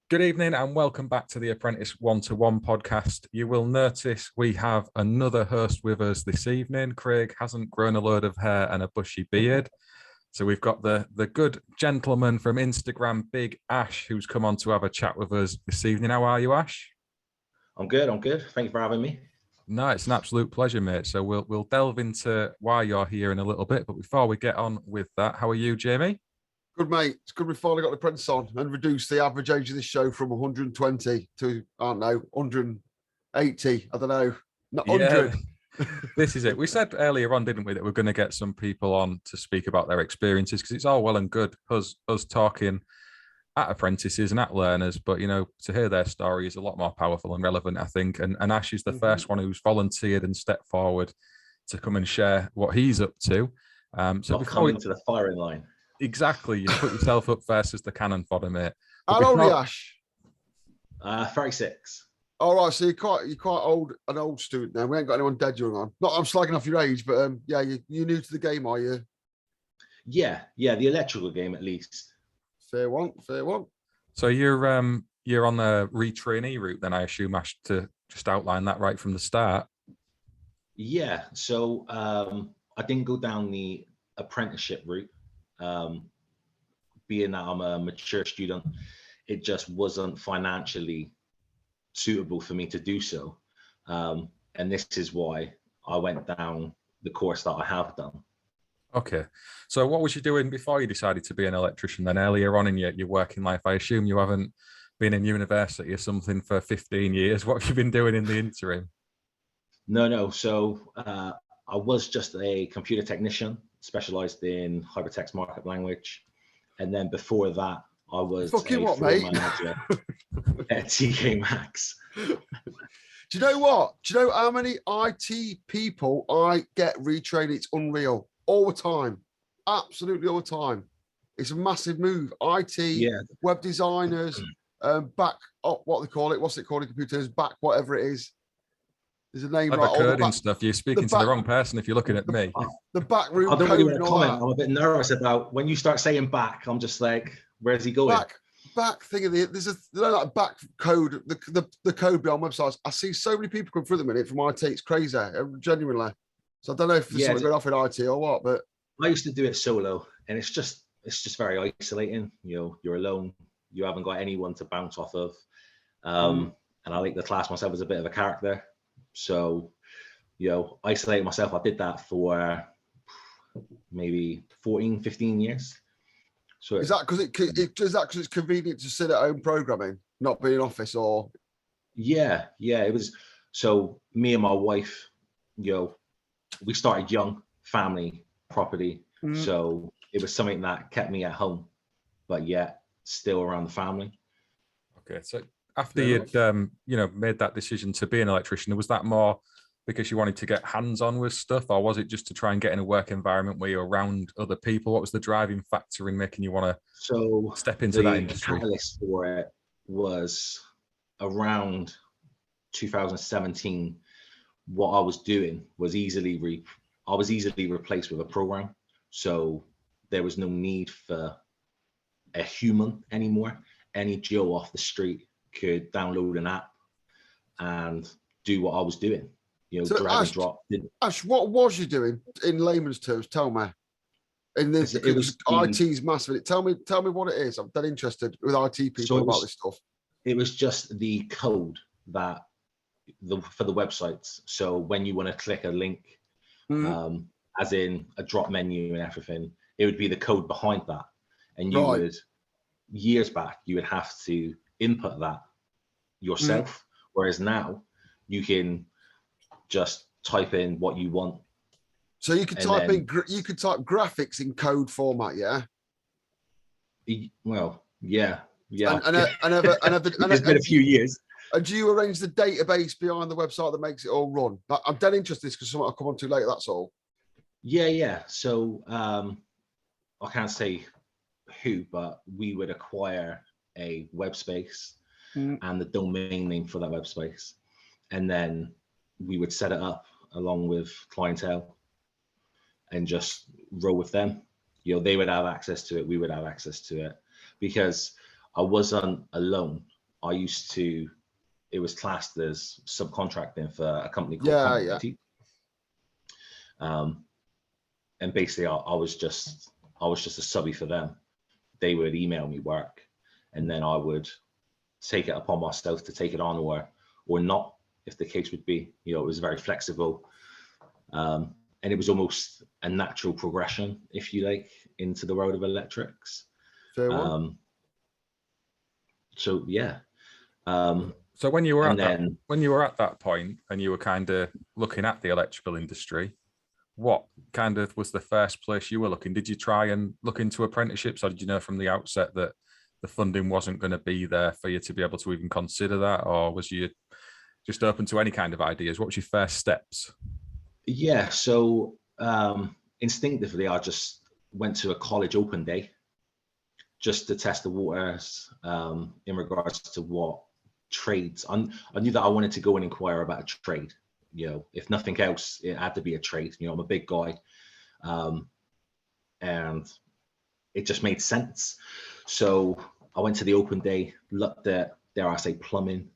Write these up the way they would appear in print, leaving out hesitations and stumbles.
Good evening and welcome back to the Apprentice One-to-One podcast. You will notice we have another host with us this evening. Craig hasn't grown a load of hair and a bushy beard. So we've got the good gentleman from Instagram, Big Ash, who's come on to have a chat with us this evening. How are you, Ash? I'm good. Thank you for having me. No, it's an absolute pleasure, mate. So we'll delve into why you're here in a little bit. But before we get on with that, how are you, Jamie? Good, mate. It's good we finally got the Apprentice on and reduced the average age of this show from 120 to, I don't know, 180. I don't know, not 100. Yeah, this is it. We said earlier on, didn't we, that we're going to get some people on to speak about their experiences, because it's all well and good us talking at apprentices and at learners, but, you know, to hear their story is a lot more powerful and relevant, I think. And Ash is the first one who's volunteered and stepped forward to come and share what he's up to. So before we to the firing line. Exactly. You put yourself up first as the cannon fodder, mate. How old are you, Ash? 36. All right, so you're quite old, an old student now. We ain't got anyone dead young on. Not I'm slagging off your age, but yeah, you're new to the game, are you? Yeah, the electrical game at least. Fair one. So you're on the re-trainee route then, I assume, Ash, to just outline that right from the start. Yeah, so I didn't go down the apprenticeship route. Being that I'm a mature student, it just wasn't financially suitable for me to do so. And this is why I went down the course that I have done. Okay. So what was you doing before you decided to be an electrician then, earlier on in your working life? I assume you haven't been in university or something for 15 years. What have you been doing in the interim? No. So I was just a computer technician, specialized in hypertext markup language. And then before that, I was manager at TK Maxx. Do you know what? Do you know how many IT people I get retrained? It's unreal. All the time. Absolutely all the time. It's a massive move. IT, web designers, back up, what they call it. What's it called in computers? Back, whatever it is. There's a name, like right? Coding stuff. You're speaking to the wrong person if you're looking at me. The back room. I don't really want to comment. I'm a bit nervous about when you start saying back. I'm just like, where's he going? Back thing of there's like back code, the code behind websites. I see so many people come through the minute from IT. It's crazy, genuinely. So I don't know if there's something going off in IT or what, but I used to do it solo, and it's just very isolating. You know, you're alone. You haven't got anyone to bounce off of. And I like to class myself as a bit of a character. So, you know, isolating myself, I did that for maybe 14, 15 years. So is that because it's convenient to sit at home programming, not be in office, or? Yeah, it was. So me and my wife, you know, we started young, family, property. So it was something that kept me at home, but yet still around the family. Okay, so after you'd made that decision to be an electrician, was that more because you wanted to get hands-on with stuff, or was it just to try and get in a work environment where you're around other people? What was the driving factor in making you want to step into that industry? The catalyst for it was around 2017. What I was doing was easily replaced with a program, so there was no need for a human anymore. Any Joe off the street could download an app and do what I was doing. You know, so drag and drop. Ash, what was you doing in layman's terms? Tell me. IT's massive. Tell me what it is. I'm dead interested with IT people about this stuff. It was just the code for the websites. So when you want to click a link, as in a drop menu and everything, it would be the code behind that. And you would, years back, you would have to input that yourself. Whereas now you can just type in what you want. So you could type graphics in code format, yeah? Well, yeah. And it's been a few years. And do you arrange the database behind the website that makes it all run? I'm dead interested because something I'll come on to later, that's all. Yeah. So I can't say who, but we would acquire a web space and the domain name for that web space. And then we would set it up along with clientele and just roll with them. You know, they would have access to it, we would have access to it, because I wasn't alone. it was classed as subcontracting for a company called Yeah. And basically I was just a subby for them. They would email me work, and then I would take it upon myself to take it on or not, if the case would be. You know, it was very flexible. And it was almost a natural progression, if you like, into the world of electrics. Fair one. So yeah. So when you were at that point and you were kind of looking at the electrical industry, what kind of was the first place you were looking? Did you try and look into apprenticeships, or did you know from the outset that the funding wasn't going to be there for you to be able to even consider that, or was you just open to any kind of ideas? What was your first steps? Yeah, so instinctively, I just went to a college open day just to test the waters in regards to what trades. I knew that I wanted to go and inquire about a trade. You know, if nothing else, it had to be a trade. You know, I'm a big guy, and it just made sense. So I went to the open day, looked at, dare I say, plumbing.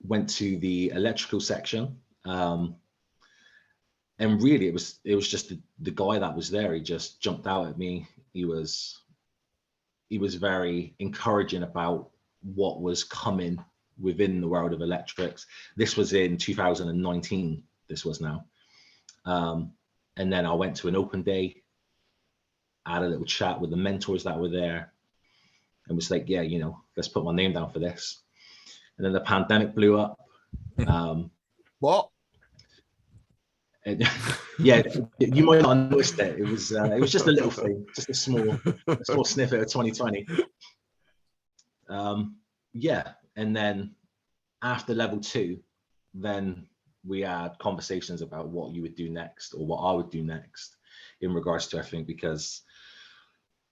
Went to the electrical section, and really it was just the guy that was there. He just jumped out at me. He was very encouraging about what was coming within the world of electrics. This was in 2019. This was now, and then I went to an open day, had a little chat with the mentors that were there, and was like, yeah, you know, let's put my name down for this. And then the pandemic blew up. What? And, yeah, you might not have noticed it. It was just a little thing, just a small snippet of 2020. Yeah, and then after level 2, then we had conversations about what you would do next, or what I would do next in regards to everything, because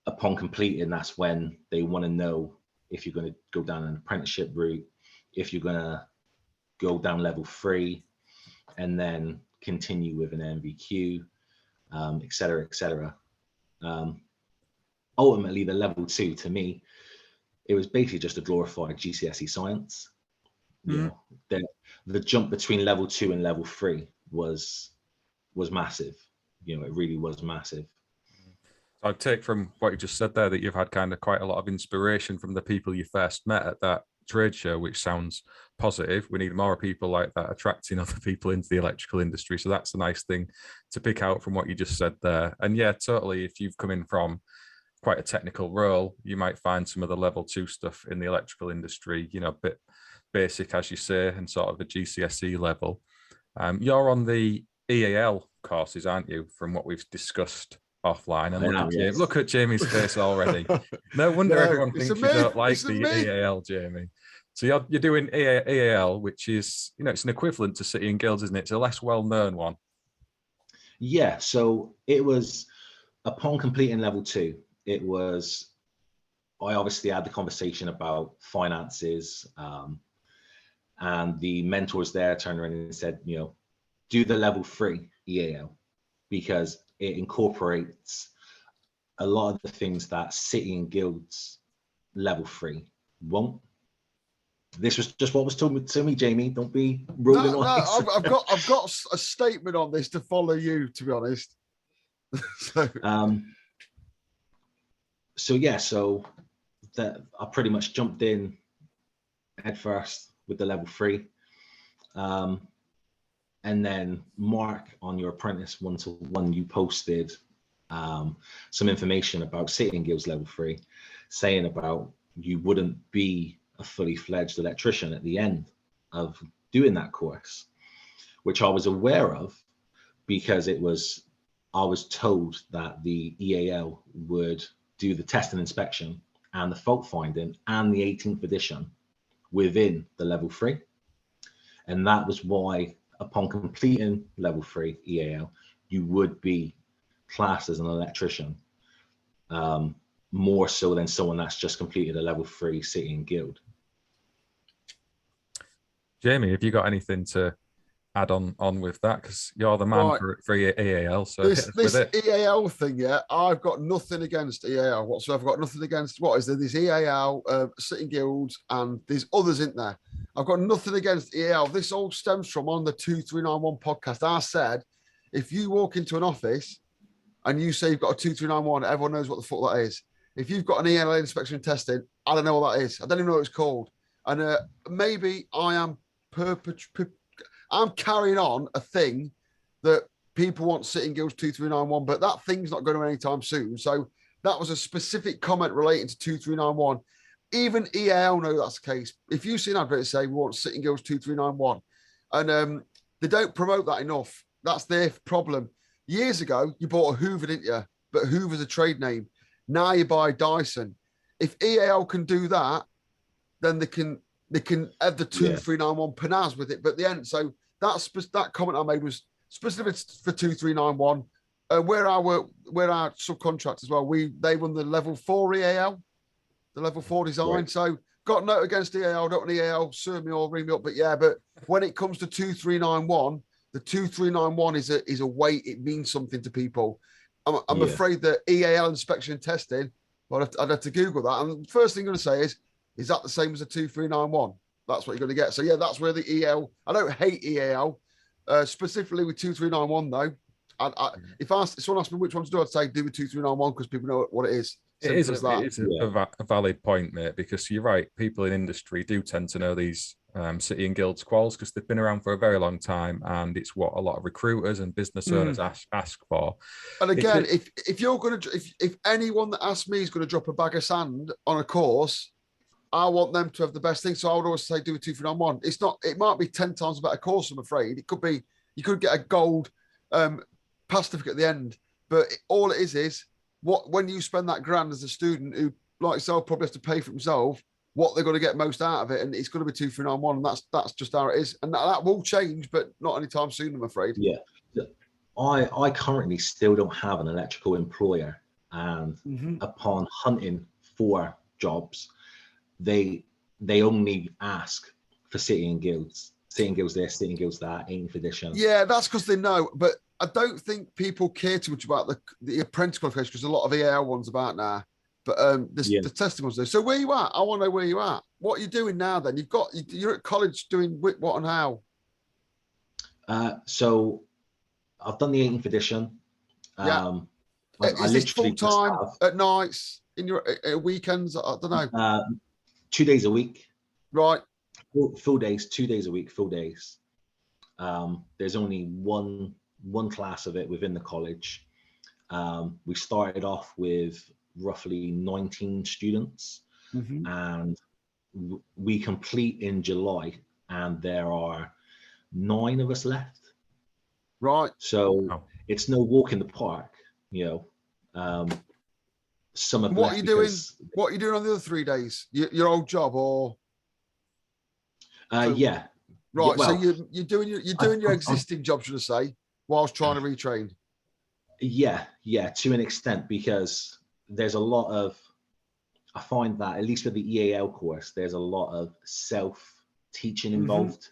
upon completing, that's when they want to know if you're going to go down an apprenticeship route, if you're going to go down level 3 and then continue with an MVQ, et cetera, et cetera. Ultimately, the level 2, to me, it was basically just a glorified GCSE science. You know, the jump between level 2 and level 3 was massive. You know, it really was massive. So I'd take from what you just said there that you've had kind of quite a lot of inspiration from the people you first met at that trade show, which sounds positive. We need more people like that, attracting other people into the electrical industry. So that's a nice thing to pick out from what you just said there. And yeah, totally, if you've come in from quite a technical role, you might find some of the level 2 stuff in the electrical industry, you know, a bit basic, as you say, and sort of a GCSE level. You're on the EAL courses, aren't you, from what we've discussed offline? And look at Jamie's face already. No wonder everyone thinks you don't like the EAL, Jamie. So you're doing EAL, which is, you know, it's an equivalent to City and Guilds, isn't it? It's a less well-known one. Yeah, so it was upon completing level 2, I obviously had the conversation about finances, and the mentors there turned around and said, you know, do the level 3 EAL, because it incorporates a lot of the things that City and Guilds level 3 won't. This was just what was told to me, Jamie. Don't be rolling eyes. No, I've got a statement on this to follow you, to be honest. So yeah, so that I pretty much jumped in head first with the level 3. And then Mark, on your apprentice 1-to-1, you posted some information about City and Guilds level 3, saying about you wouldn't be a fully fledged electrician at the end of doing that course, which I was aware of, because I was told that the EAL would do the test and inspection and the fault finding and the 18th edition within the level 3. And that was why, upon completing level 3 EAL, you would be classed as an electrician, more so than someone that's just completed a level 3 City and Guild. Jamie, have you got anything to add on with that? Because you're the man Right. for EAL, so hit us with This it. EAL thing, yeah, I've got nothing against EAL whatsoever. I've got nothing against, what is there? There's EAL, Sitting Guilds, and there's others in there. I've got nothing against EAL. This all stems from on the 2391 podcast. I said, if you walk into an office and you say you've got a 2391, everyone knows what the fuck that is. If you've got an EAL inspection and testing, I don't know what that is. I don't even know what it's called. And maybe I am I'm carrying on a thing that people want Sitting Guilds 2391, but that thing's not going to anytime soon. So that was a specific comment relating to 2391. Even EAL know that's the case. If you see an advert say we want Sitting Guilds 2391, and they don't promote that enough, that's their problem. Years ago, you bought a Hoover, didn't you? But Hoover's a trade name. Now you buy Dyson. If EAL can do that, then they can have the 2391 panaz with it. But the end, so that comment I made was specific for 2391. Where I work, where our subcontractors as well, they run the level 4 EAL, the level 4 design. Right. So got note against EAL, don't want EAL, sue me or ring me up. But yeah, but when it comes to 2391, the 2391 is a weight. It means something to people. I'm afraid that EAL inspection and testing, well, I'd have to Google that. And the first thing I'm going to say is that the same as a 2391? That's what you're going to get. So yeah, that's where the EAL, I don't hate EAL, specifically with 2391 though. If someone asked me which one to do, I'd say do with 2391 because people know what it is. It is a valid point, mate, because you're right. People in industry do tend to know these City and Guilds quals because they've been around for a very long time, and it's what a lot of recruiters and business owners ask for. And again, if you're going to, if anyone that asks me is going to drop a bag of sand on a course, I want them to have the best thing. So I would always say do a 2391. It's not. It might be 10 times a better course. I'm afraid it could be. You could get a gold pass certificate at the end, but all it is when you spend that grand as a student who, like yourself, probably has to pay for himself, what they're going to get most out of it, and it's going to be 2391, and that's just how it is, and that will change, but not anytime soon, I'm afraid. Yeah, I currently still don't have an electrical employer, and upon hunting for jobs, they only ask for City and Guilds this, City and Guilds that, 18th edition. Yeah, that's because they know, but I don't think people care too much about the apprentice qualification because a lot of EAL ones about now. But the testing ones there. So where you at? I want to know where you at. What are you doing now then? You're at college doing what and how? So I've done the 18th edition. Is this full time at nights in your weekends? I don't know. 2 days a week. Right. Full days, 2 days a week, full days. There's only one class of it within the college. We started off with roughly 19 students, and we complete in July, and there are 9 of us left. Right. So it's no walk in the park, some of what are you doing? What are you doing on the other 3 days? Your old job or? Yeah. Right. Well, so you're doing your existing job, should I say, whilst trying to retrain? Yeah, to an extent, because there's a lot of, I find that at least with the EAL course, there's a lot of self-teaching involved,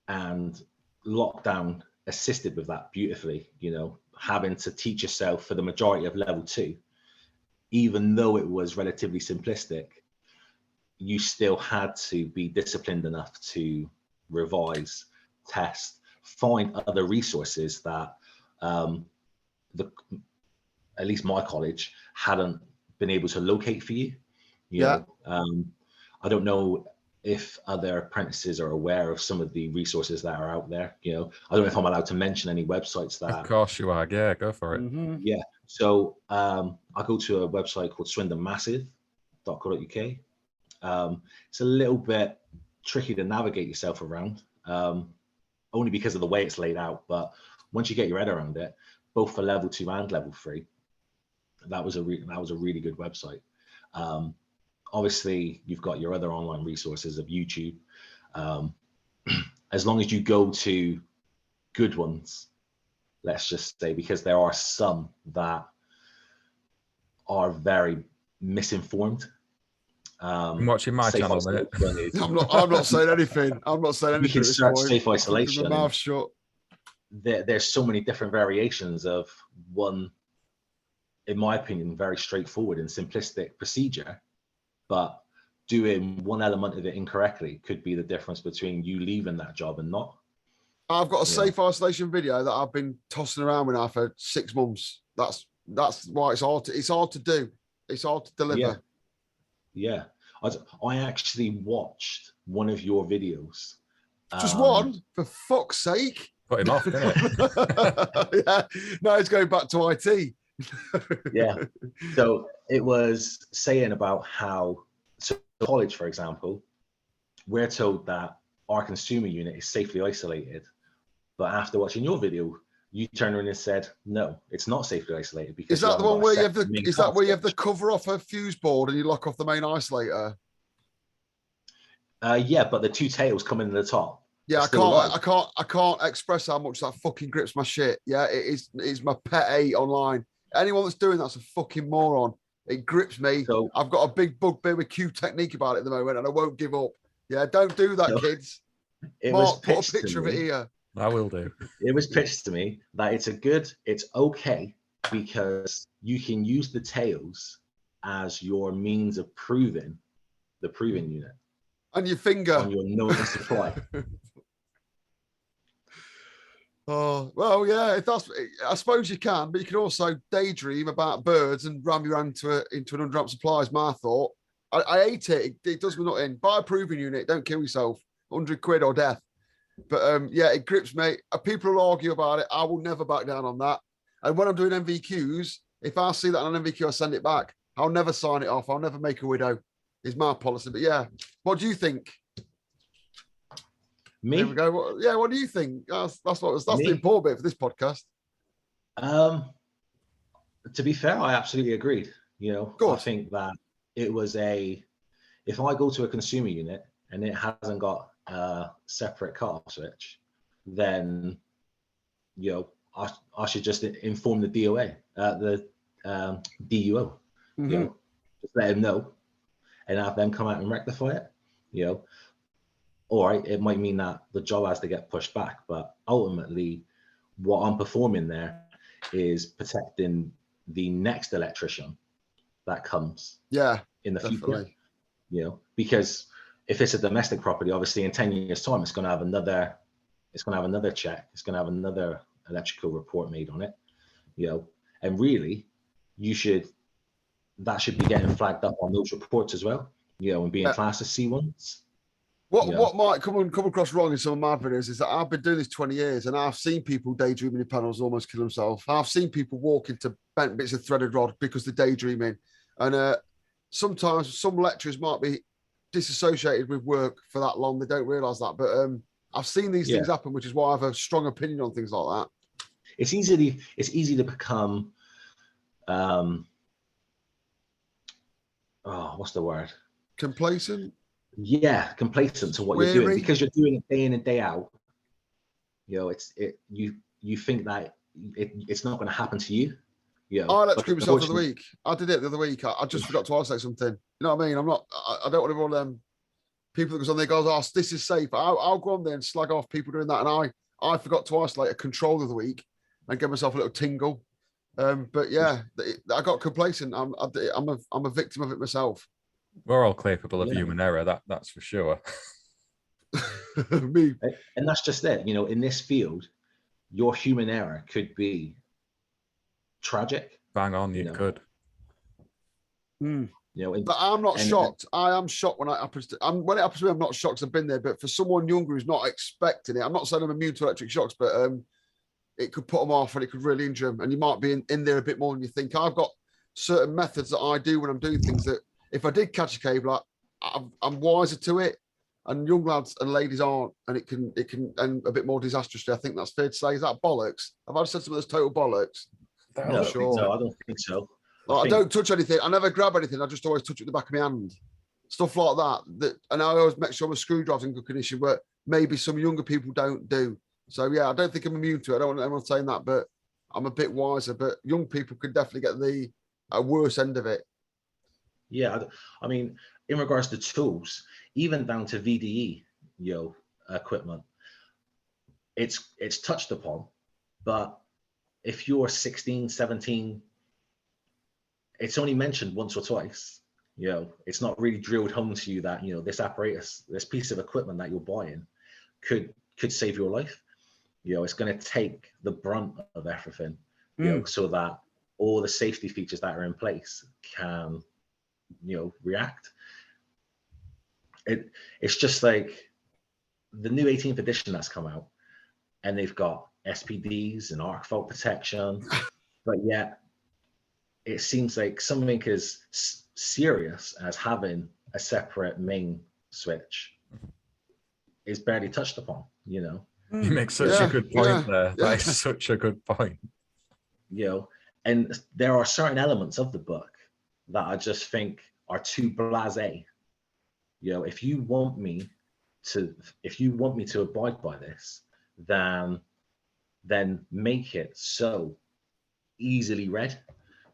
and lockdown assisted with that beautifully, having to teach yourself for the majority of level 2, even though it was relatively simplistic, you still had to be disciplined enough to revise, test, find other resources that at least my college hadn't been able to locate for you. I don't know if other apprentices are aware of some of the resources that are out there. I don't know if I'm allowed to mention any websites that. Of course you are. Yeah, go for it. Yeah. So I go to a website called swindonmassive.co.uk. It's a little bit tricky to navigate yourself around, only because of the way it's laid out. But once you get your head around it, both for level 2 and level 3, that was a really good website. Obviously, you've got your other online resources of YouTube. As long as you go to good ones, let's just say, because there are some that are very misinformed. I'm watching my safe channel, mate. isolation is I'm not saying anything. I'm not saying you anything can at this search point. safe I'm isolation. keeping my mouth shut. There's so many different variations of one, in my opinion, very straightforward and simplistic procedure, but doing one element of it incorrectly could be the difference between you leaving that job and not. I've got a Yeah. safe isolation video that I've been tossing around with now for 6 months. That's why it's hard to do. It's hard to deliver. Yeah. I actually watched one of your videos. Just one, for fuck's sake. Put him off, didn't it? Yeah. No, it's going back to IT. Yeah. So it was saying about how, so college, for example, we're told that our consumer unit is safely isolated. But after watching your video, you turned around and said, no, it's not safely isolated. Because Is that the one where you have the cover off a fuse board and you lock off the main isolator? Yeah, but the two tails come in the top. Yeah, I can't express how much that fucking grips my shit. Yeah, it's my pet hate online. Anyone that's doing that's a fucking moron. It grips me. So, I've got a big bugbear with Q technique about it at the moment, and I won't give up. Yeah, don't do that, kids. Mark, put a picture of it here. I will do. It was pitched to me that it's okay because you can use the tails as your means of proving the proving unit. And your finger. On your notice supply. Oh, well, yeah, if that's, I suppose you can, but you can also daydream about birds and ram your hand into an under-arm supply is my thought. I hate it. It does me nothing. Buy a proving unit. Don't kill yourself. 100 quid or death. But yeah, it grips me. People will argue about it. I will never back down on that. And when I'm doing MVQs, if I see that on an MVQ, I send it back. I'll never sign it off. I'll never make a widow. Is my policy. But yeah, what do you think? Me? There we go. What do you think? That's the important bit for this podcast. To be fair, I absolutely agreed. You know, I think that it was if I go to a consumer unit and it hasn't got a separate cut-off switch, then you know I should just inform the DOA, the DUO. Mm-hmm. You know, just let them know, and have them come out and rectify it. You know, or it might mean that the job has to get pushed back, but ultimately, what I'm performing there is protecting the next electrician that comes. Yeah, in the definitely. future. You know, because if it's a domestic property, obviously in 10 years' time, it's going to have another check. It's going to have another electrical report made on it. You know, and really, that should be getting flagged up on those reports as well. You know, and being classed as C1s. What might come across wrong in some of my videos is that I've been doing this 20 years and I've seen people daydreaming in panels almost kill themselves. I've seen people walk into bent bits of threaded rod because they're daydreaming. And sometimes some lecturers might be disassociated with work for that long. They don't realise that. But I've seen these things happen, which is why I have a strong opinion on things like that. It's easy to become, what's the word? Complacent? Yeah, complacent to what you're doing because you're doing it day in and day out. You know, you think that it's not going to happen to you. Yeah, I electrocuted myself the other week. I did it the other week. I just forgot to isolate something. You know what I mean? I don't want to be one of them people that goes on there goes, "Oh, this is safe." I'll go on there and slag off people doing that. And I forgot to isolate a control of the week and give myself a little tingle. But yeah, I got complacent. I'm a victim of it myself. We're all capable of human error. That's for sure. Me. And that's just it. You know, in this field, your human error could be tragic. Bang on, you could. You know, but I'm not shocked. I am shocked when it happens to me. I'm not shocked. I've been there, but for someone younger who's not expecting it, I'm not saying I'm immune to electric shocks, but it could put them off and it could really injure them. And you might be in there a bit more than you think. I've got certain methods that I do when I'm doing things that if I did catch a cable, I'm wiser to it. And young lads and ladies aren't, and it can end a bit more disastrously. I think that's fair to say. Is that bollocks? Have I said something that's total bollocks? No, sure. No, I don't think so. I don't touch anything. I never grab anything. I just always touch it with the back of my hand. Stuff like that. And I always make sure my screwdriver's in good condition, but maybe some younger people don't do. So yeah, I don't think I'm immune to it. I don't want anyone saying that, but I'm a bit wiser. But young people could definitely get the worse end of it. Yeah, I mean, in regards to tools, even down to VDE, equipment, it's touched upon, but if you're 16, 17, it's only mentioned once or twice. It's not really drilled home to you that, this apparatus, this piece of equipment that you're buying could save your life. It's going to take the brunt of everything, so that all the safety features that are in place can, react. It's just like the new 18th edition that's come out, and they've got SPDs and arc fault protection, but yet it seems like something as serious as having a separate main switch is barely touched upon. You make such a good point there. That is such a good point. And there are certain elements of the book that I just think are too blasé. If you want me to abide by this, then make it so easily read.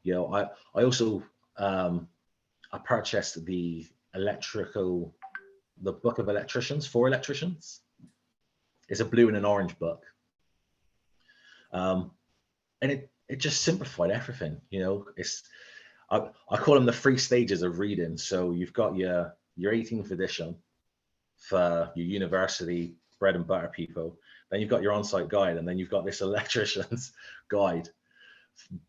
I also I purchased the book of electricians for electricians. It's a blue and an orange book, and it just simplified everything. I call them the 3 stages of reading. So you've got your 18th edition for your university bread and butter people. Then you've got your on-site guide, and then you've got this electrician's guide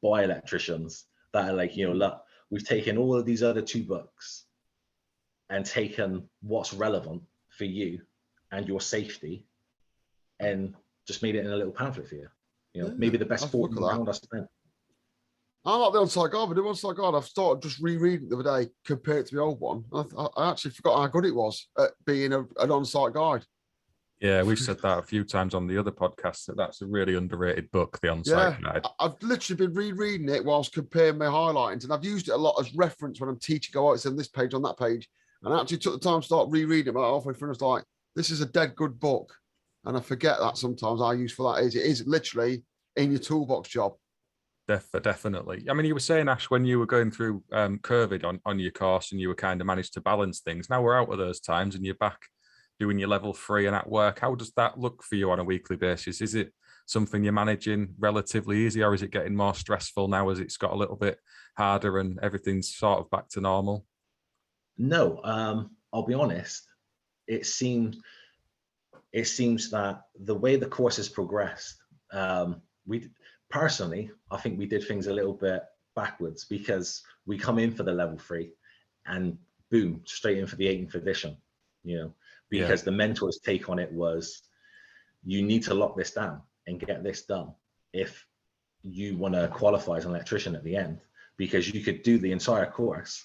by electricians that are like, look, we've taken all of these other 2 books and taken what's relevant for you and your safety and just made it in a little pamphlet for you. Maybe the best £40 I spent. I like the on-site guide, but the on-site guide, I've started just rereading it the other day compared to the old one. I actually forgot how good it was at being an on-site guide. Yeah, we've said that a few times on the other podcasts, that's a really underrated book, the on-site guide. I've literally been rereading it whilst comparing my highlightings, and I've used it a lot as reference when I'm teaching. It's on this page, on that page, and I actually took the time to start rereading it. About halfway through, I was like, this is a dead good book. And I forget that sometimes how useful that is. It is literally in your toolbox job. Definitely. I mean, you were saying, Ash, when you were going through COVID on your course and you were kind of managed to balance things. Now we're out of those times and you're back doing your level 3 and at work. How does that look for you on a weekly basis? Is it something you're managing relatively easy, or is it getting more stressful now as it's got a little bit harder and everything's sort of back to normal? No, I'll be honest. It seems that the way the course has progressed, personally, I think we did things a little bit backwards, because we come in for the level 3 and boom, straight in for the 18th edition, because the mentor's take on it was, you need to lock this down and get this done if you want to qualify as an electrician at the end, because you could do the entire course,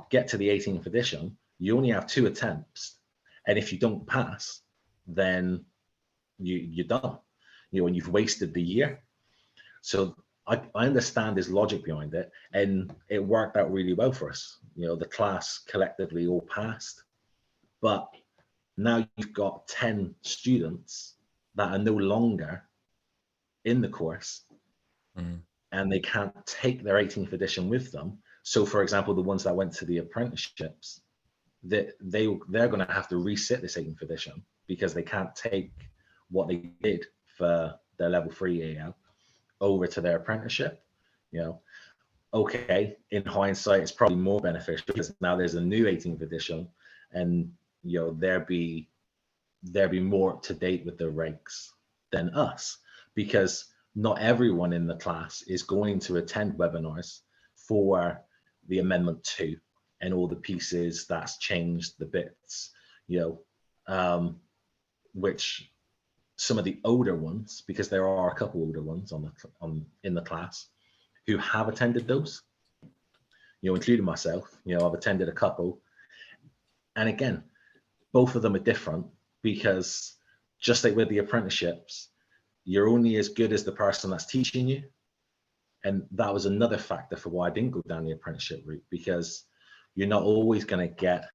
get to the 18th edition, you only have 2 attempts, and if you don't pass, then you're done, and you've wasted the year. So I understand his logic behind it, and it worked out really well for us. The class collectively all passed, but now you've got 10 students that are no longer in the course, and they can't take their 18th edition with them. So, for example, the ones that went to the apprenticeships, they're going to have to resit this 18th edition because they can't take what they did for their level 3 EAL over to their apprenticeship. Okay, in hindsight, it's probably more beneficial because now there's a new 18th edition, and they'll be more up to date with the regs than us, because not everyone in the class is going to attend webinars for the Amendment 2 and all the pieces that's changed, the bits, which some of the older ones, because there are a couple older ones in the class who have attended those, including myself. I've attended a couple, and again, both of them are different, because just like with the apprenticeships, you're only as good as the person that's teaching you. And that was another factor for why I didn't go down the apprenticeship route, because you're not always going to get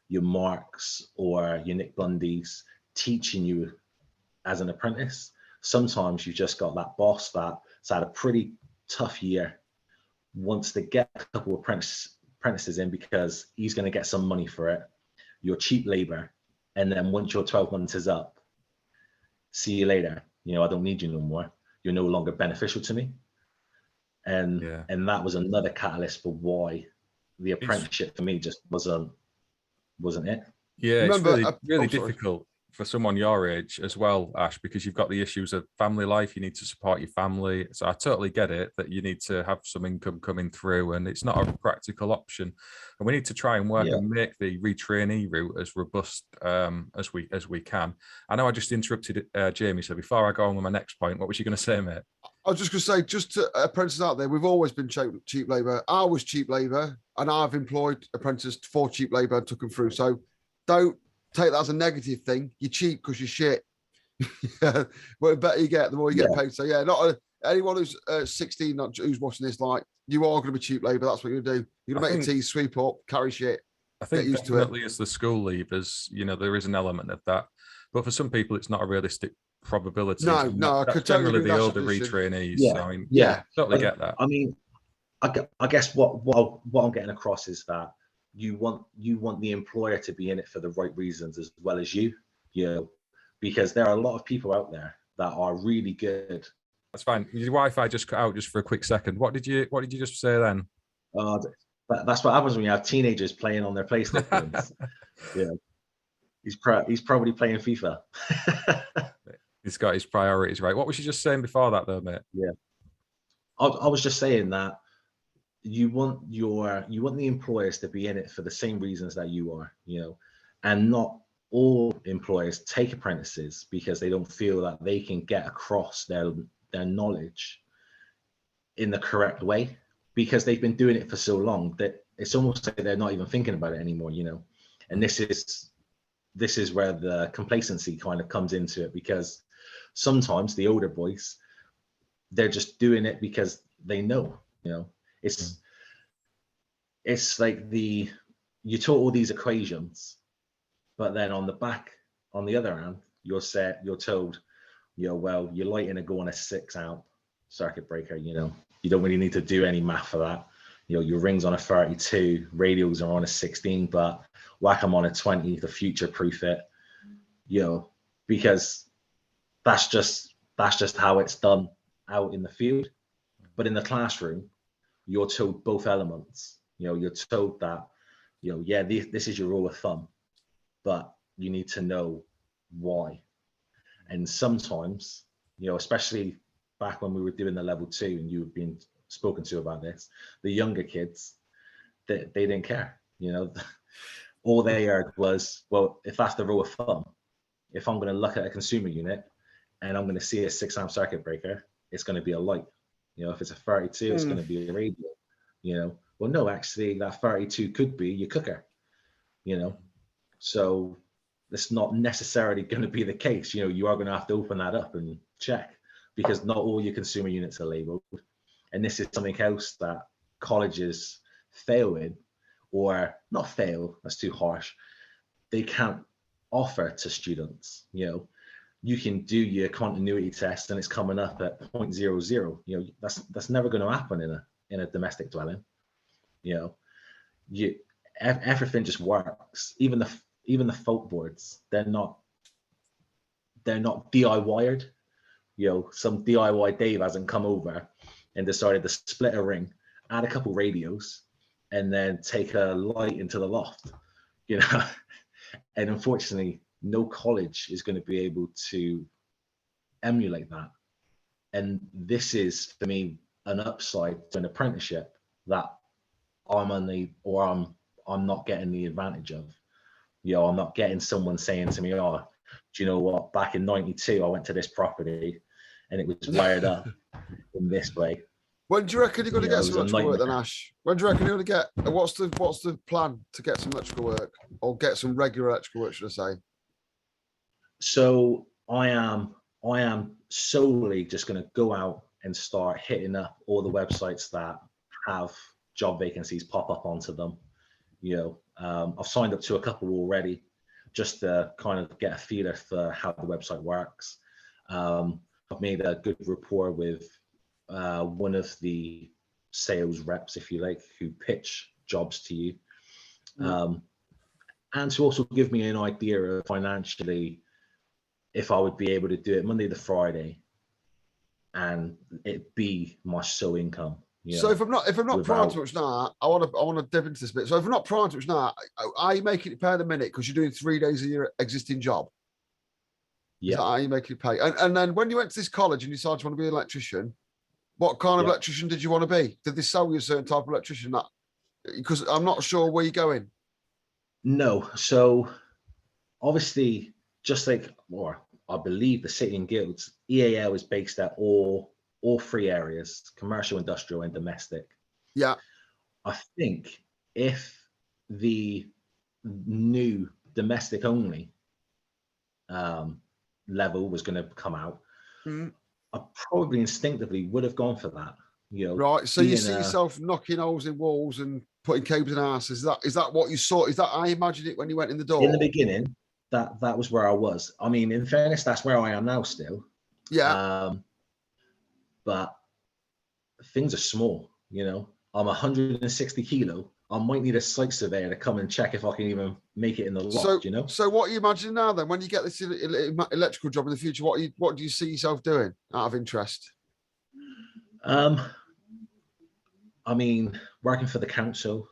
your Marks or your Nick Bundys teaching you as an apprentice. Sometimes you just got that boss that's had a pretty tough year, wants to get a couple of apprentices in because he's going to get some money for it. You're cheap labor. And then once your 12 months is up, see you later. You know, I don't need you no more. You're no longer beneficial to me. And that was another catalyst for why the apprenticeship for me just wasn't it. Yeah, Remember, it's really difficult for someone your age as well, Ash, because you've got the issues of family life. You need to support your family. So I totally get it that you need to have some income coming through, and it's not a practical option. And we need to try and work and make the re-trainee route as robust as we can. I know I just interrupted Jamie, so before I go on with my next point, what was you going to say, mate? I was just going to say, just to apprentices out there, we've always been cheap labour. I was cheap labour, and I've employed apprentices for cheap labour and took them through. So don't take that as a negative thing. You're cheap because you're shit. But the better you get, the more you get paid. So yeah, anyone who's 16 who's watching this, like, you are going to be cheap labour. That's what you're going to do. You're going to make your tea, sweep up, carry shit. I think definitely as the school leavers, you know, there is an element of that. But for some people, it's not a realistic probability. No, I could totally generally the older retrainees. Yeah, So, I mean, totally get that. I mean, I guess what I'm getting across is that you want the employer to be in it for the right reasons as well as you know, because there are a lot of people out there that are really good. That's fine. Your Wi-Fi just cut out just for a quick second. What did you just say then? That's what happens when you have teenagers playing on their PlayStations. Yeah, he's probably playing FIFA. He's got his priorities right. What was you just saying before that, though, mate? Yeah, I was just saying that you want the employers to be in it for the same reasons that you are, you know, and not all employers take apprentices because they don't feel that they can get across their knowledge in the correct way, because they've been doing it for so long that it's almost like they're not even thinking about it anymore, you know. And this is where the complacency kind of comes into it, because sometimes the older boys, they're just doing it because they know, you know. It's like you taught all these equations, but then on the other hand, you're told, you know, well, your lighting are going a 6-amp circuit breaker, you know, you don't really need to do any math for that. You know, your rings on a 32, radios are on a 16, but whack them on a 20 to future proof it, you know, because that's just how it's done out in the field. But in the classroom, you're told both elements. You know, you're told that, you know, yeah, this is your rule of thumb, but you need to know why. And sometimes, you know, especially back when we were doing the level 2 and you were being spoken to about this, the younger kids, they didn't care, you know. All they heard was, well, if that's the rule of thumb, if I'm going to look at a consumer unit and I'm going to see a 6-amp circuit breaker, it's going to be a light. You know, if it's a 32, it's going to be a radio, you know. Well, no, actually that 32 could be your cooker, you know. So that's not necessarily going to be the case. You know, you are going to have to open that up and check, because not all your consumer units are labeled. And this is something else that colleges fail in, or not fail, that's too harsh. They can't offer to students. You know, you can do your continuity test and it's coming up at 0.00. You know, that's never going to happen in a domestic dwelling. You know, everything just works. Even the fault boards, they're not DIY'd. You know, some DIY Dave hasn't come over and decided to split a ring, add a couple radios, and then take a light into the loft, you know. And unfortunately, no college is going to be able to emulate that. And this is, for me, an upside to an apprenticeship that I'm not getting the advantage of. You know, I'm not getting someone saying to me, oh, do you know what, back in 92 I went to this property and it was wired up in this way. When do you reckon you're going to get some electrical work then, Ash? When do you reckon you're going to get, what's the plan to get some electrical work, or get some regular electrical work, should I say? So I am solely just going to go out and start hitting up all the websites that have job vacancies pop up onto them. You know, I've signed up to a couple already, just to kind of get a feeler for how the website works. I've made a good rapport with one of the sales reps, if you like, who pitch jobs to you, and to also give me an idea of financially if I would be able to do it Monday to Friday and it be my sole income. So if I'm not prying too much now, I want to dip into this bit. So if I'm not prying too much now, are you making it pay in a minute because you're doing 3 days of your existing job? Yeah. Is that how you make it pay? And then when you went to this college and you decided you want to be an electrician, what kind of electrician did you want to be? Did they sell you a certain type of electrician? That because I'm not sure where you're going. No. So obviously, just like, or I believe the City and Guilds, EAL is based at all 3 areas: commercial, industrial, and domestic. Yeah. I think if the new domestic only level was going to come out, I probably instinctively would have gone for that. Right. So you see yourself knocking holes in walls and putting cables in asses. Is that what you saw? Is that how you imagined it when you went in the door? In the beginning, that was where I was. I mean, in fairness, that's where I am now still. Yeah. But things are small. I'm 160 kilo. I might need a site surveyor to come and check if I can even make it in the loft. So what are you imagining now then? When you get this electrical job in the future, what do you see yourself doing out of interest? I mean, working for the council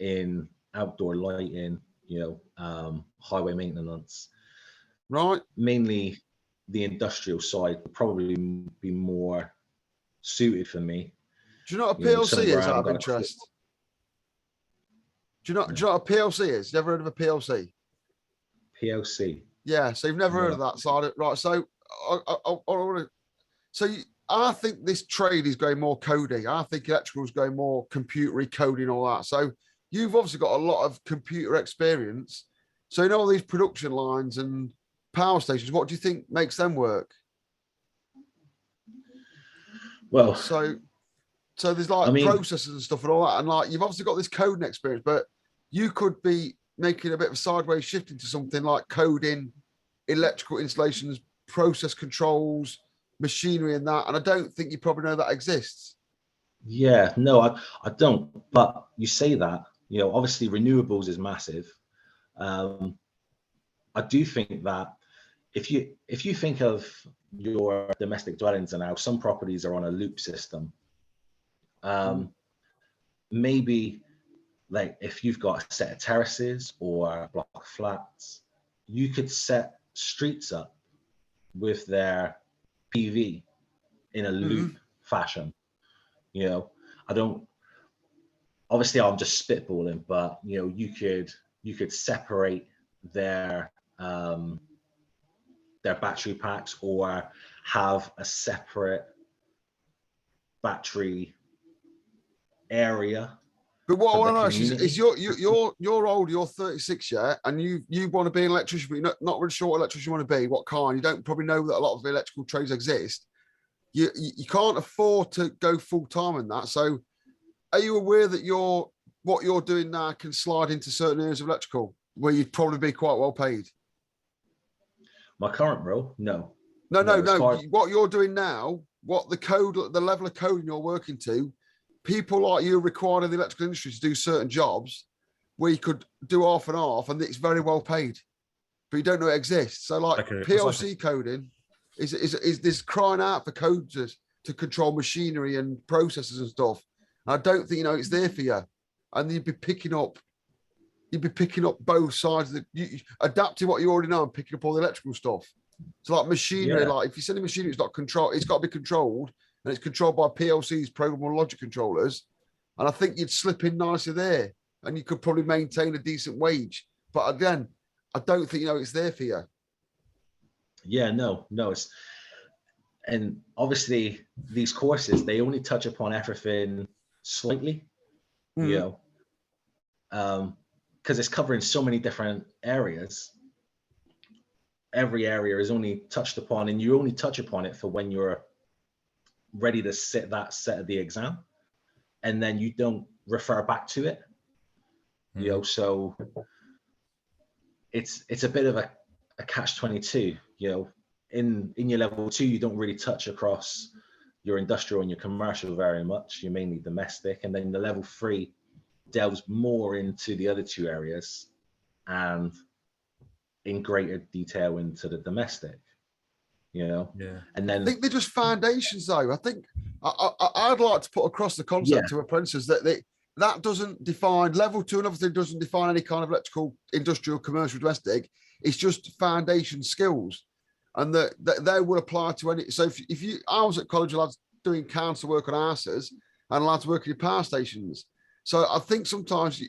in outdoor lighting, highway maintenance. Right. Mainly the industrial side would probably be more suited for me. Do you know what a PLC is out of interest? Do you know what a PLC is? Never heard of a PLC? PLC. Yeah, so you've never heard of that side. Right, so I think this trade is going more coding. I think electrical is going more computery coding, all that. So you've obviously got a lot of computer experience. So you know all these production lines and power stations. What do you think makes them work? Well, so there's processes and stuff and all that, and you've obviously got this coding experience, but you could be making a bit of a sideways shift into something like coding, electrical installations, process controls, machinery, and that. And I don't think you probably know that exists. Yeah, no, I don't. But you say that, obviously renewables is massive. I do think that if you think of your domestic dwellings and how some properties are on a loop system, maybe like if you've got a set of terraces or a block of flats, you could set streets up with their PV in a loop fashion. Obviously I'm just spitballing, but you could separate their battery packs or have a separate battery area. But what I want to know is you're old, you're 36, yeah, and you want to be an electrician, but you're not really sure what electrician you want to be, what kind. You don't probably know that a lot of electrical trades exist. You can't afford to go full time in that. So are you aware that what you're doing now can slide into certain areas of electrical where you'd probably be quite well paid? My current role? No. No. What you're doing now, the level of coding you're working to, people like you are required in the electrical industry to do certain jobs where you could do half and half, and it's very well paid, but you don't know it exists. So PLC coding is this crying out for coders to control machinery and processes and stuff. And I don't think it's there for you, and you'd be picking up both sides of adapting what you already know and picking up all the electrical stuff. So like machinery, like if you're sending machinery, it's got to be controlled, and it's controlled by PLCs, programmable logic controllers. And I think you'd slip in nicely there, and you could probably maintain a decent wage. But again, I don't think it's there for you. Yeah, no. And obviously these courses, they only touch upon everything slightly, because it's covering so many different areas. Every area is only touched upon, and you only touch upon it for when you're ready to sit that set of the exam, and then you don't refer back to it. So it's a bit of a catch-22. In your level 2, you don't really touch across your industrial and your commercial very much. You're mainly domestic, and then the level 3, delves more into the other two areas and in greater detail into the domestic, you know. Yeah. And then I think they're just foundations, though. I think I'd like to put across the concept to apprentices that that doesn't define level 2, and everything doesn't define any kind of electrical, industrial, commercial, domestic. It's just foundation skills, and that they will apply to any. So if you, I was at college, lads doing council work on houses, and lads working in power stations. So I think sometimes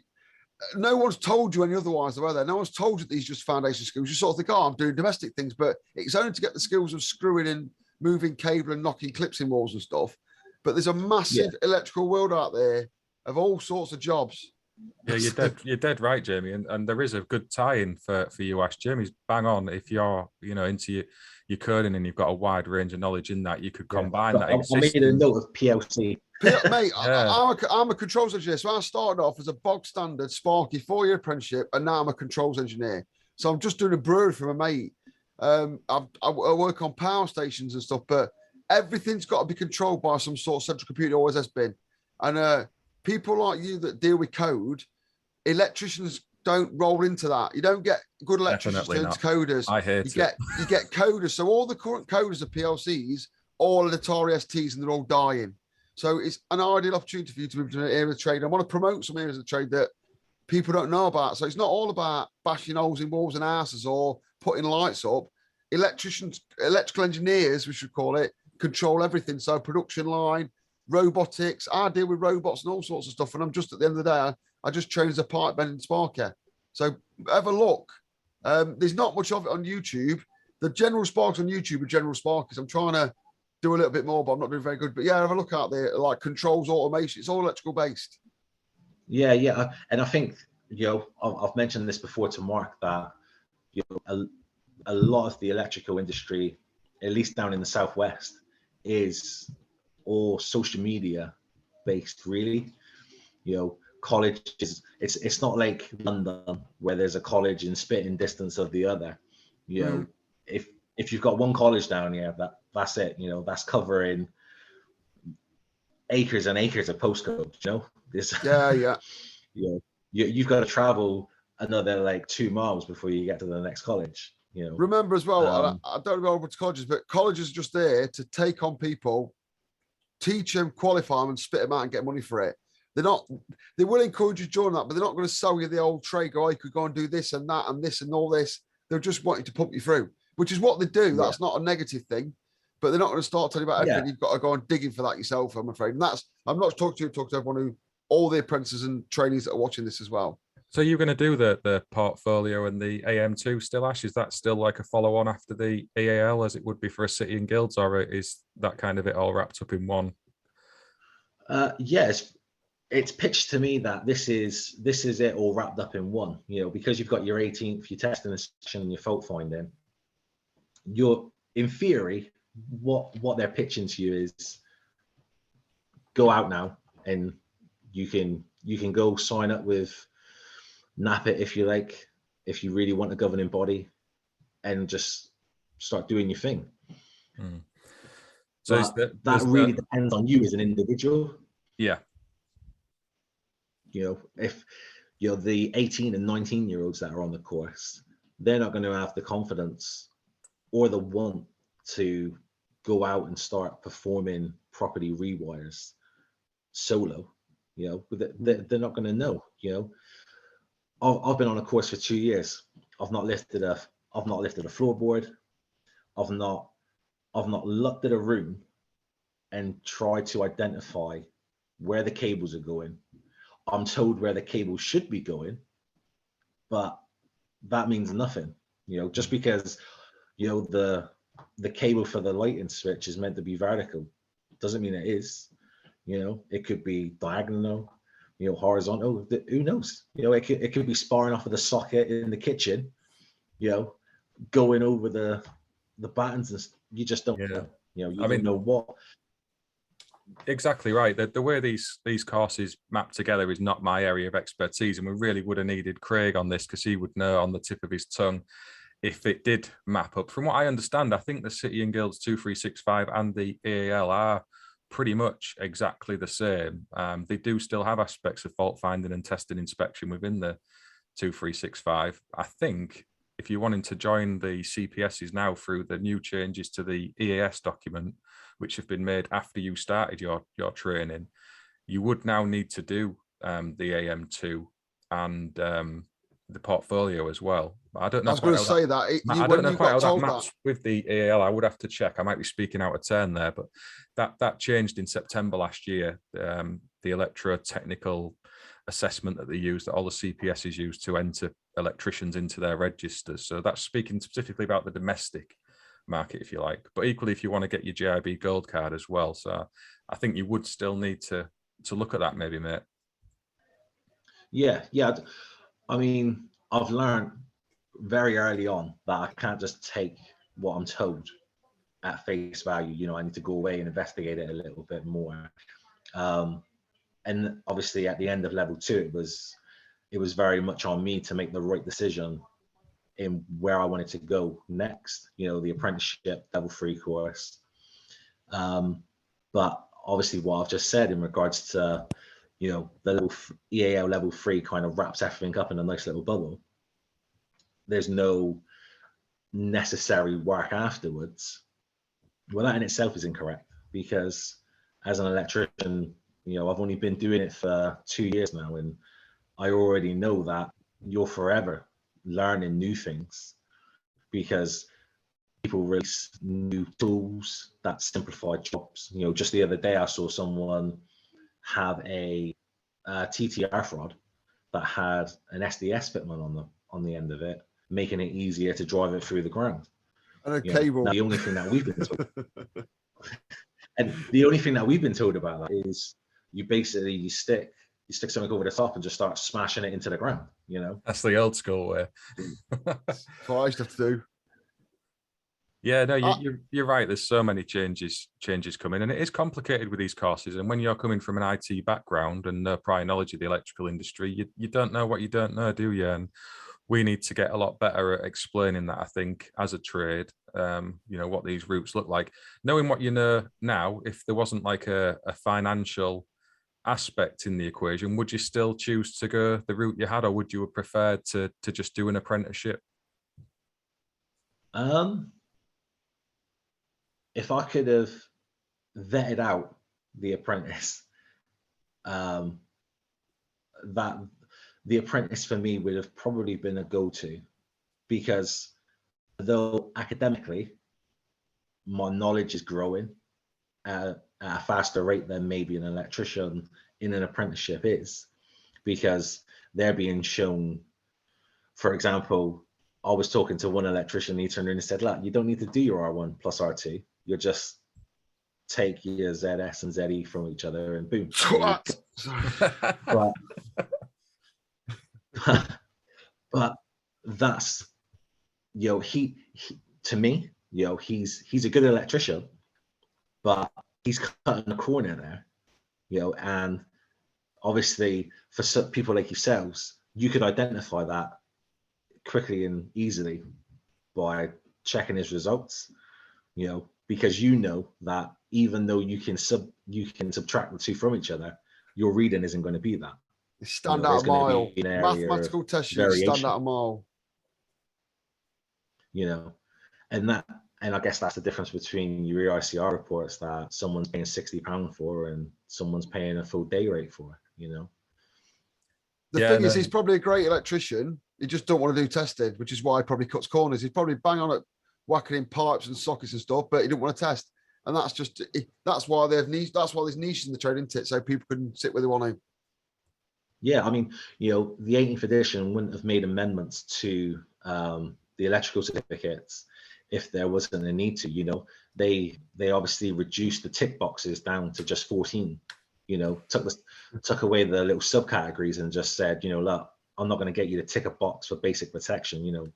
no one's told you any otherwise, though, are there? No one's told you these just foundation skills. You sort of think, oh, I'm doing domestic things, but it's only to get the skills of screwing and moving cable and knocking clips in walls and stuff. But there's a massive electrical world out there of all sorts of jobs. Yeah, you're dead right, Jamie. And there is a good tie-in for you, Ash. Jamie's bang on. If you're, into your coding and you've got a wide range of knowledge in that, you could combine that. I made a note of PLC. Mate, I'm a controls engineer. So I started off as a bog standard SPARKY 4-year apprenticeship, and now I'm a controls engineer. So I'm just doing a brewery for my mate. I work on power stations and stuff, but everything's got to be controlled by some sort of central computer, always has been. And people like you that deal with code, electricians don't roll into that. You don't get good electricians turned to coders. I hate it. You get coders. So all the current coders are PLCs, all are Atari STs, and they're all dying. So it's an ideal opportunity for you to move to an area of trade. I want to promote some areas of trade that people don't know about. So it's not all about bashing holes in walls and houses or putting lights up. Electricians, electrical engineers, we should call it, control everything. So production line, robotics. I deal with robots and all sorts of stuff. And I'm just at the end of the day, I just train as a pipe bending sparker. So have a look. There's not much of it on YouTube. The general sparks on YouTube are general sparkers. I'm trying to do a little bit more, but I'm not doing very good. But yeah, have a look out there, like controls, automation. It's all electrical based. Yeah. And I think, I've mentioned this before to Mark that, a lot of the electrical industry, at least down in the Southwest, is all social media based, really. Colleges, it's not like London where there's a college in spitting distance of the other. If you've got one college down here, that's it. That's covering acres and acres of postcodes. You've got to travel another like 2 miles before you get to the next college. Remember as well, I don't know about colleges, but colleges are just there to take on people, teach them, qualify them, and spit them out and get money for it. They will encourage you to join that, but they're not going to sell you the old trade. Go, you could go and do this and that and this and all this. They're just wanting to pump you through, which is what they do. That's not a negative thing, but they're not going to start telling you about everything. You've got to go and digging for that yourself, I'm afraid. And I'm not talking to you, talking to everyone all the apprentices and trainees that are watching this as well. So you're going to do the portfolio and the AM2 still, Ash? Is that still like a follow-on after the EAL as it would be for a city and guilds, or is that kind of it all wrapped up in one? Yes. It's pitched to me that this is it all wrapped up in one, because you've got your 18th, your testing and session, and your fault finding. You're, in theory, what they're pitching to you is go out now and you can go sign up with NAPIT if you like, if you really want a governing body, and just start doing your thing. So that really depends on you as an individual. Yeah. If the 18 and 19-year-olds that are on the course, they're not going to have the confidence or the want to go out and start performing property rewires solo. They're not going to know. I've been on a course for 2 years. I've not lifted a floorboard. I've not looked at a room and tried to identify where the cables are going. I'm told where the cable should be going, but that means nothing. Just because the cable for the lighting switch is meant to be vertical doesn't mean it is. It could be diagonal, horizontal. Who knows? It could be sparring off of the socket in the kitchen, going over the buttons, and you just don't know. You don't know what. Exactly right. The way these courses map together is not my area of expertise, and we really would have needed Craig on this because he would know on the tip of his tongue if it did map up. From what I understand, I think the City and Guilds 2365 and the EAL are pretty much exactly the same. They do still have aspects of fault finding and testing inspection within the 2365. I think if you're wanting to join the CPSs now through the new changes to the EAS document, which have been made after you started your training, you would now need to do the AM2 and the portfolio as well. I don't know. I was going to say that. I don't know quite how that maps with the EAL. I would have to check. I might be speaking out of turn there, but that changed in September last year. The electrotechnical assessment that they use, that all the CPSs use to enter electricians into their registers. So that's speaking specifically about the domestic market, if you like. But equally, if you want to get your GIB gold card as well, so I think you would still need to look at that, maybe, mate. Yeah. I mean, I've learned very early on that I can't just take what I'm told at face value. You know, I need to go away and investigate it a little bit more. And obviously, at the end of level 2, it was very much on me to make the right decision in where I wanted to go next. You know, the apprenticeship level 3 course. But obviously, what I've just said in regards to, you know, the EAL level 3 kind of wraps everything up in a nice little bubble. There's no necessary work afterwards. Well, that in itself is incorrect, because as an electrician, you know, I've only been doing it for 2 years now, and I already know that you're forever learning new things, because people release new tools that simplify jobs. You know, just the other day I saw someone have a TTR rod that had an SDS fitment on the end of it, making it easier to drive it through the ground. And a cable. Now, the only thing that we've been told, and the only thing that we've been told about that is you stick something over the top and just start smashing it into the ground. You know, that's the old school way. That's what I used to have to do. Yeah, no, you're right. There's so many changes coming, and it is complicated with these courses. And when you're coming from an IT background and no prior knowledge of the electrical industry, you don't know what you don't know, do you? And we need to get a lot better at explaining that, I think, as a trade, you know, what these routes look like. Knowing what you know now, if there wasn't like a financial aspect in the equation, would you still choose to go the route you had, or would you have preferred to just do an apprenticeship? If I could have vetted out the apprentice, that the apprentice for me would have probably been a go-to, because though academically my knowledge is growing at a faster rate than maybe an electrician in an apprenticeship is, because they're being shown, for example, I was talking to one electrician, he turned around and said, look, you don't need to do your R1 plus R2. You'll just take your ZS and ZE from each other and boom. But that's, you know, he to me, you know, he's a good electrician, but he's cutting a corner there, you know, and obviously for some people like yourselves, you could identify that quickly and easily by checking his results, you know, because you know that even though you can subtract the two from each other, your reading isn't going to be that. Stand out a mile. Mathematical test, you stand out a mile. You know, and I guess that's the difference between your ICR reports that someone's paying £60 for and someone's paying a full day rate for, you know. The thing is, he's probably a great electrician. He just don't want to do testing, which is why he probably cuts corners. He's probably bang on at whacking in pipes and sockets and stuff, but he didn't want to test. And that's why they have niche. That's why there's niches in the trade, isn't it? So people can sit where they want to. Yeah, I mean, you know, the 18th edition wouldn't have made amendments to the electrical certificates if there wasn't a need to. You know, they obviously reduced the tick boxes down to just 14. You know, took away the little subcategories and just said, you know, look, I'm not going to get you to tick a box for basic protection. You know,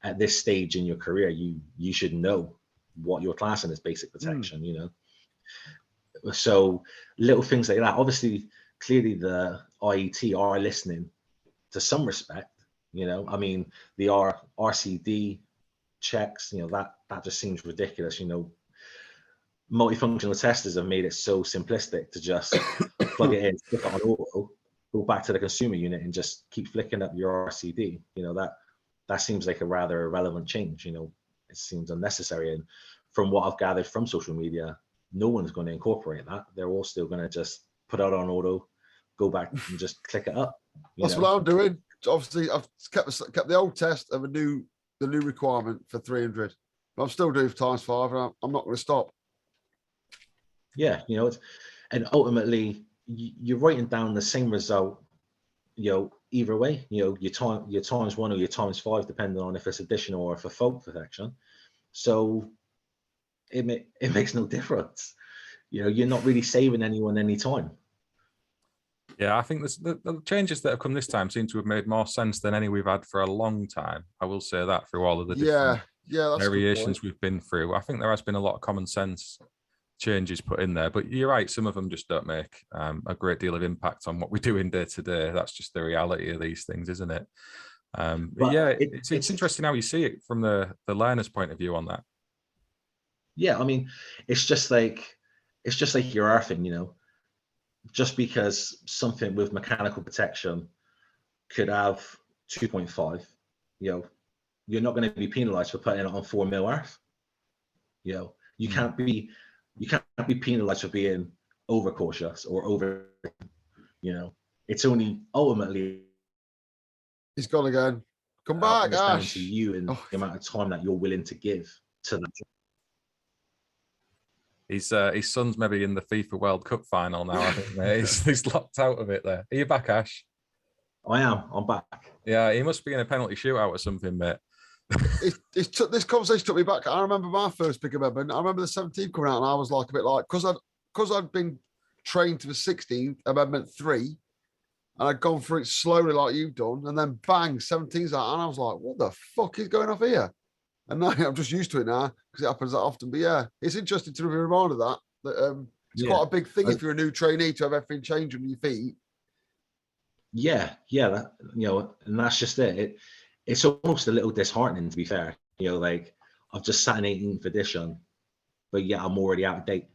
at this stage in your career, you should know what you're classing as basic protection. You know, so little things like that. Obviously, clearly the IET are listening to some respect. You know, I mean, the RCD checks, you know, that just seems ridiculous. You know, multifunctional testers have made it so simplistic to just plug it in, stick it on auto, go back to the consumer unit and just keep flicking up your RCD. That seems like a rather irrelevant change. It seems unnecessary. And from what I've gathered from social media, no one's going to incorporate that. They're all still going to just put it on auto, go back and just click it up. That's what I'm doing. Obviously, I've kept the old test of the new requirement for 300. But I'm still doing ×5, and I'm not going to stop. Yeah, and ultimately you're writing down the same result, either way. Your ×1 or your ×5, depending on if it's additional or for fault protection. So it makes no difference. You're not really saving anyone any time. Yeah, I think the changes that have come this time seem to have made more sense than any we've had for a long time. I will say that through all of the different that's variations we've been through. I think there has been a lot of common sense changes put in there, but you're right, some of them just don't make a great deal of impact on what we're doing day to day. That's just the reality of these things, isn't it? But yeah, it's interesting how you see it from the learner's point of view on that. Yeah, I mean, it's just like your earthing, just because something with mechanical protection could have 2.5, you're not going to be penalized for putting it on 4 mil earth. You can't be penalized for being overcautious or over, it's only ultimately. He's gone again. Come back, it's down Ash. to you and the amount of time that you're willing to give to that. His son's maybe in the FIFA World Cup final now. I think he's locked out of it there. Are you back, Ash? I am. I'm back. Yeah, he must be in a penalty shootout or something, mate. This conversation took me back. I remember my first big amendment. I remember the 17th coming out, and I was like a bit like, because I'd been trained to the 16th, Amendment 3, and I'd gone through it slowly like you've done, and then bang, 17's out, and I was like, what the fuck is going off here? And now I'm just used to it now because it happens that often. But yeah, it's interesting to be reminded that it's quite a big thing if you're a new trainee to have everything change on your feet. Yeah, that, and that's just it. It's almost a little disheartening, to be fair. Like I've just sat in 18th edition, but yeah, I'm already out of date.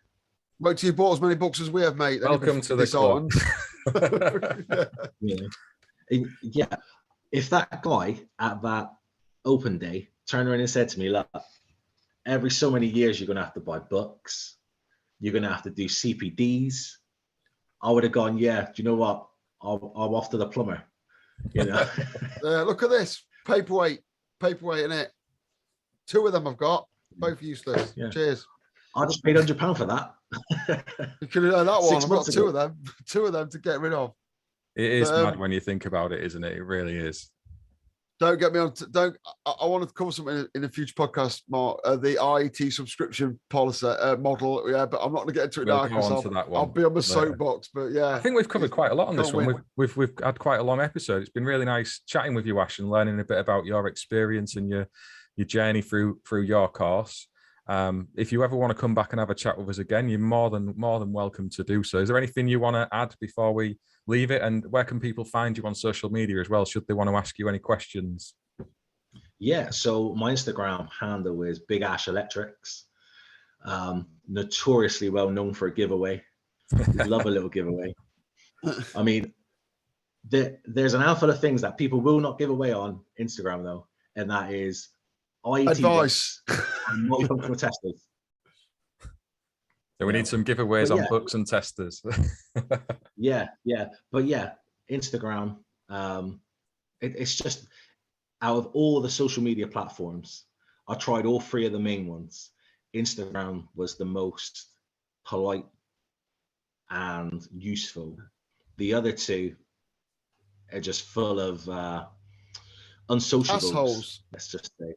Wait till you bought as many books as we have, mate. Welcome to the club. Yeah, if that guy at that open day turned around and said to me, look, every so many years you're going to have to buy books, you're going to have to do CPDs, I would have gone, yeah, do you know what? I'm off to the plumber. Look at this. Paperweight in it. 2 of them I've got. Both useless. Yeah. Cheers. I just paid £100 for that. You could have done that one. I've got 2 of them. 2 of them to get rid of. It is mad when you think about it, isn't it? It really is. Don't get me on. I want to cover something in a future podcast, Mark. The IET subscription policy model. Yeah, but I'm not going to get into it now because I'll be on the soapbox. But yeah, I think we've covered quite a lot on this one. We've had quite a long episode. It's been really nice chatting with you, Ash, and learning a bit about your experience and your journey through your course. If you ever want to come back and have a chat with us again, you're more than welcome to do so. Is there anything you want to add before we leave it? And where can people find you on social media as well, should they want to ask you any questions? Yeah, so my Instagram handle is Big Ash Electrics. Notoriously well known for a giveaway. Love a little giveaway. I mean, there's an handful of things that people will not give away on Instagram though, and that is IET advice and multifunctional testers. So we need some giveaways on books and testers. yeah. But yeah, Instagram, it's just, out of all the social media platforms, I tried all 3 of the main ones. Instagram was the most polite and useful. The other 2 are just full of unsociables. Assholes. Let's just say.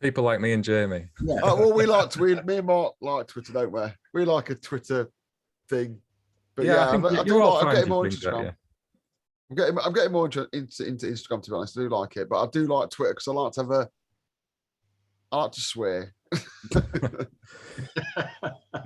People like me and Jamie. Yeah. Well, me and Mark like Twitter, don't we? We like a Twitter thing. But yeah, I'm getting more into Instagram. I'm getting more into Instagram, to be honest. I do like it, but I do like Twitter because I like to swear.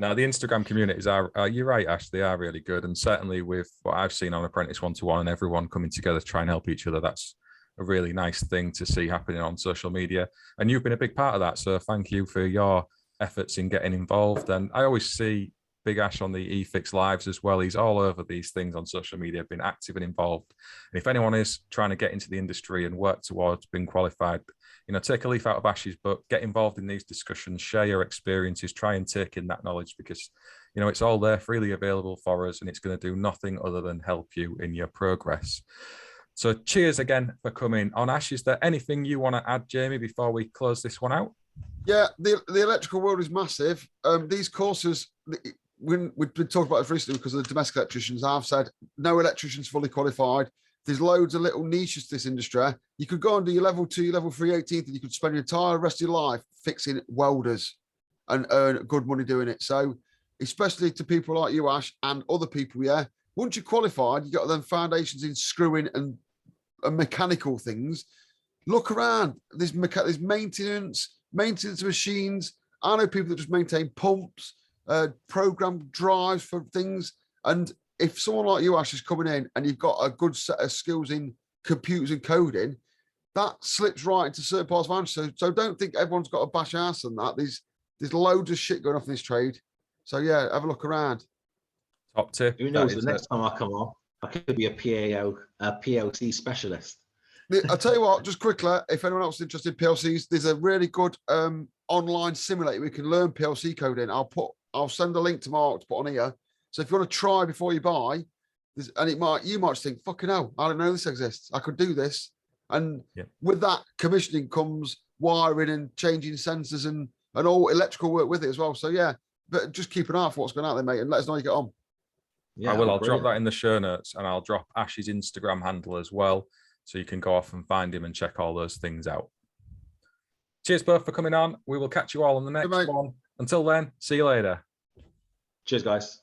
No, the Instagram communities are, you're right, Ash, they are really good. And certainly with what I've seen on Apprentice 1-to-1 and everyone coming together to try and help each other, that's a really nice thing to see happening on social media. And you've been a big part of that. So thank you for your efforts in getting involved. And I always see Big Ash on the eFix lives as well. He's all over these things on social media, been active and involved. And if anyone is trying to get into the industry and work towards being qualified, take a leaf out of Ash's book, get involved in these discussions, share your experiences, try and take in that knowledge, because it's all there freely available for us, and it's going to do nothing other than help you in your progress. So cheers again for coming on, Ash. Is there anything you want to add, Jamie, before we close this one out? Yeah, the electrical world is massive. These courses, we've been talking about this recently because of the domestic electricians. I've said no electricians fully qualified. There's loads of little niches to this industry. You could go and do your level 2, level 3, 18th, and you could spend your entire rest of your life fixing welders and earn good money doing it. So, especially to people like you, Ash, and other people, yeah. Once you're qualified, you got them foundations in screwing and mechanical things. Look around. There's maintenance machines. I know people that just maintain pumps, program drives for things. And if someone like you, Ash, is coming in and you've got a good set of skills in computers and coding, that slips right into certain parts of answer. So don't think everyone's got a bash ass and that. There's loads of shit going off in this trade. So yeah, have a look around. Top tip. Who knows? The next time I come on, I could be a PLC specialist. I'll tell you what, just quickly, if anyone else is interested in PLCs, there's a really good online simulator we can learn PLC coding. I'll send a link to Mark to put on here. So if you want to try before you buy, you might think, fucking hell, I don't know this exists. I could do this. And with that commissioning comes wiring and changing sensors and all electrical work with it as well. So yeah, but just keep an eye for what's going out there, mate, and let us know how you get on. Yeah, I will. I'll drop that in the show notes, and I'll drop Ash's Instagram handle as well, so you can go off and find him and check all those things out. Cheers both for coming on. We will catch you all on the next one. Until then, see you later. Cheers, guys.